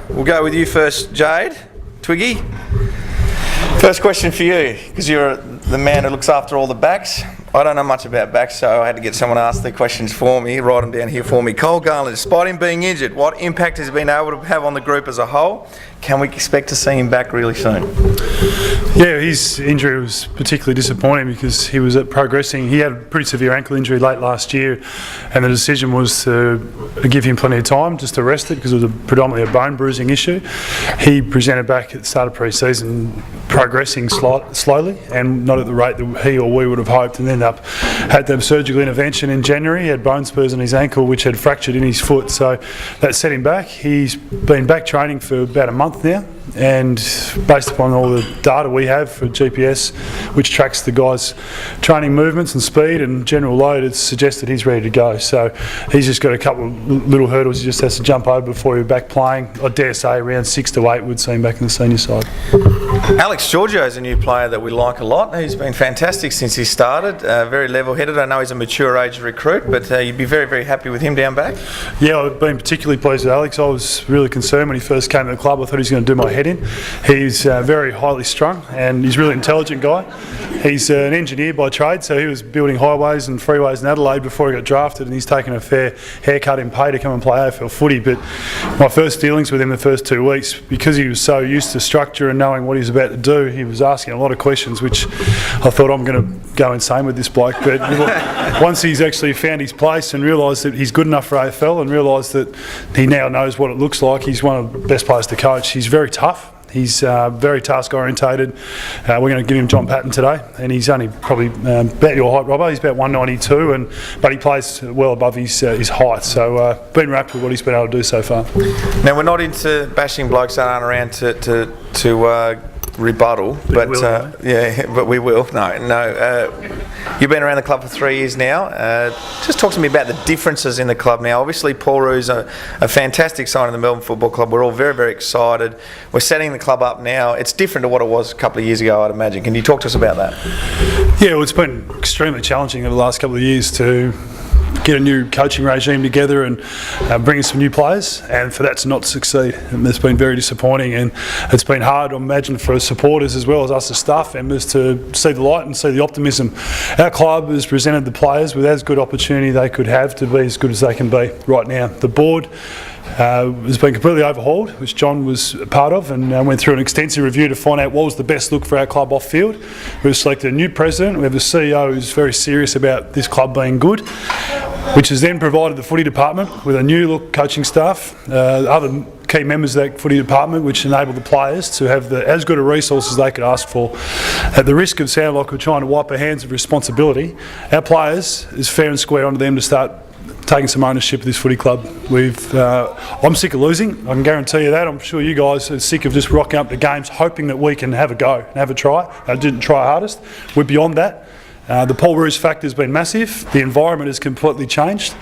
We'll go with you first, Jade. Twiggy. First question for you, because you're the man who looks after all the backs. I don't know much about backs, so I had to get someone to ask the questions for me, write them down here for me. Cole Garland, despite him being injured, what impact has he been able to have on the group as a whole? Can we expect to see him back really soon? Yeah, his injury was particularly disappointing because he was progressing. He had a pretty severe ankle injury late last year, and the decision was to give him plenty of time just to rest it because it was predominantly a bone bruising issue. He presented back at the start of pre-season progressing slowly and not at the rate that he or we would have hoped, and ended up had to have surgical intervention in January. He had bone spurs on his ankle which had fractured in his foot, so that set him back. He's been back training for about a month now, and based upon all the data we have for GPS which tracks the guy's training movements and speed and general load, it's suggested he's ready to go. So he's just got a couple of little hurdles he just has to jump over before he's back playing. I dare say around 6 to 8 we'd see him back in the senior side. Alex Giorgio is a new player that we like a lot. He's been fantastic since he started, very level-headed. I know he's a mature age recruit, but you'd be very, very happy with him down back? Yeah, I've been particularly pleased with Alex. I was really concerned when he first came to the club. I thought he was going to do my head in. He's very highly strung and he's a really intelligent guy. He's an engineer by trade, so he was building highways and freeways in Adelaide before he got drafted, and he's taken a fair haircut in pay to come and play AFL footy. But my first dealings with him the first 2 weeks, because he was so used to structure and knowing what he was about to do, he was asking a lot of questions which I thought, I'm going to go insane with this bloke. But once he's actually found his place and realised that he's good enough for AFL and realised that he now knows what it looks like, he's one of the best players to coach. He's very tough. He's very task orientated. We're going to give him John Patton today, and he's only probably about your height, Robbo. He's about 192, but he plays well above his height. So been wrapped with what he's been able to do so far. Now, we're not into bashing blokes that aren't around to rebuttal, but yeah, but we will. No. You've been around the club for 3 years now. Just talk to me about the differences in the club now. Obviously, Paul Roo's a fantastic sign in the Melbourne Football Club. We're all very, very excited. We're setting the club up now. It's different to what it was a couple of years ago, I'd imagine. Can you talk to us about that? Yeah, well, it's been extremely challenging over the last couple of years to get a new coaching regime together and bring in some new players, and for that to not succeed, and it's been very disappointing, and it's been hard, I imagine, for supporters as well as us as staff members to see the light and see the optimism. Our club has presented the players with as good opportunity they could have to be as good as they can be right now. The board has been completely overhauled, which John was a part of, and went through an extensive review to find out what was the best look for our club off field. We've selected a new president. We have a CEO who's very serious about this club being good, which has then provided the footy department with a new look coaching staff, other key members of that footy department, which enabled the players to have as good a resource as they could ask for. At the risk of sounding like we're trying to wipe our hands of responsibility, our players, is fair and square onto them to start taking some ownership of this footy club. I'm sick of losing, I can guarantee you that. I'm sure you guys are sick of just rocking up to games hoping that we can have a go and have a try. I didn't try hardest. We're beyond that. The Paul Roos factor has been massive. The environment has completely changed,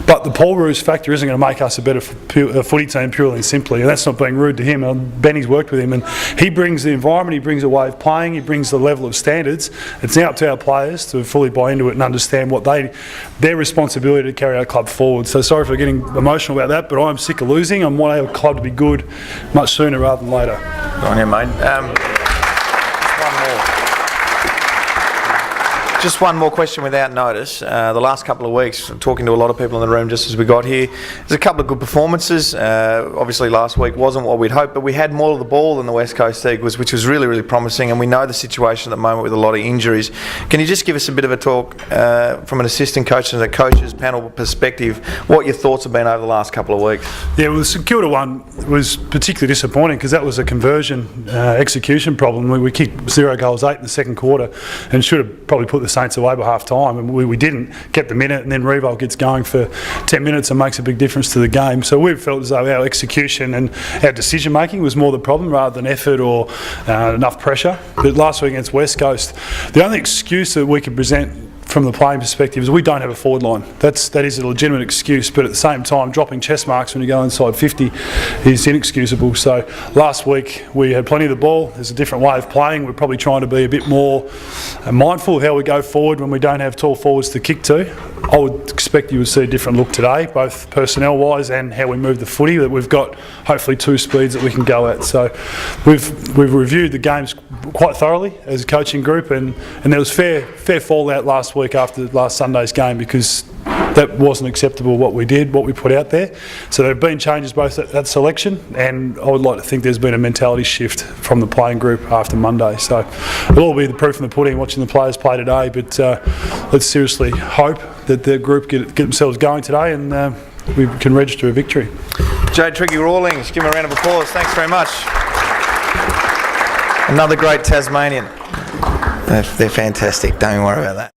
but the Paul Roos factor isn't going to make us a better footy team purely and simply, and that's not being rude to him. Benny's worked with him, and he brings the environment, he brings a way of playing, he brings the level of standards. It's now up to our players to fully buy into it and understand what their responsibility to carry our club forward. So sorry for getting emotional about that, but I'm sick of losing. I want our club to be good much sooner rather than later. Go on here, mate. Just one more question without notice. The last couple of weeks, talking to a lot of people in the room just as we got here, there's a couple of good performances. Obviously last week wasn't what we'd hoped, but we had more of the ball than the West Coast Eagles, which was really, really promising, and we know the situation at the moment with a lot of injuries. Can you just give us a bit of a talk from an assistant coach and a coach's panel perspective, what your thoughts have been over the last couple of weeks? Yeah, well, the St Kilda one was particularly disappointing because that was a conversion execution problem. We kicked 0 goals 8 in the second quarter and should have probably put the Saints away by half time, and we didn't get the minute, and then Revo gets going for 10 minutes and makes a big difference to the game. So we've felt as though our execution and our decision making was more the problem rather than effort or enough pressure. But last week against West Coast, the only excuse that we could present from the playing perspective is we don't have a forward line. That is a legitimate excuse, but at the same time dropping chest marks when you go inside 50 is inexcusable. So last week we had plenty of the ball. There's a different way of playing. We're probably trying to be a bit more mindful of how we go forward when we don't have tall forwards to kick to. I would expect you would see a different look today, both personnel-wise and how we move the footy, that we've got hopefully 2 speeds that we can go at. So we've reviewed the games quite thoroughly as a coaching group, and there was fair fallout last week after last Sunday's game, because that wasn't acceptable what we put out there. So there have been changes both at that selection, and I would like to think there's been a mentality shift from the playing group after Monday. So it'll all be the proof in the pudding watching the players play today, but let's seriously hope that the group get themselves going today and we can register a victory. Jade Rawlings, give him a round of applause. Thanks very much. Another great Tasmanian. They're fantastic, don't worry about that.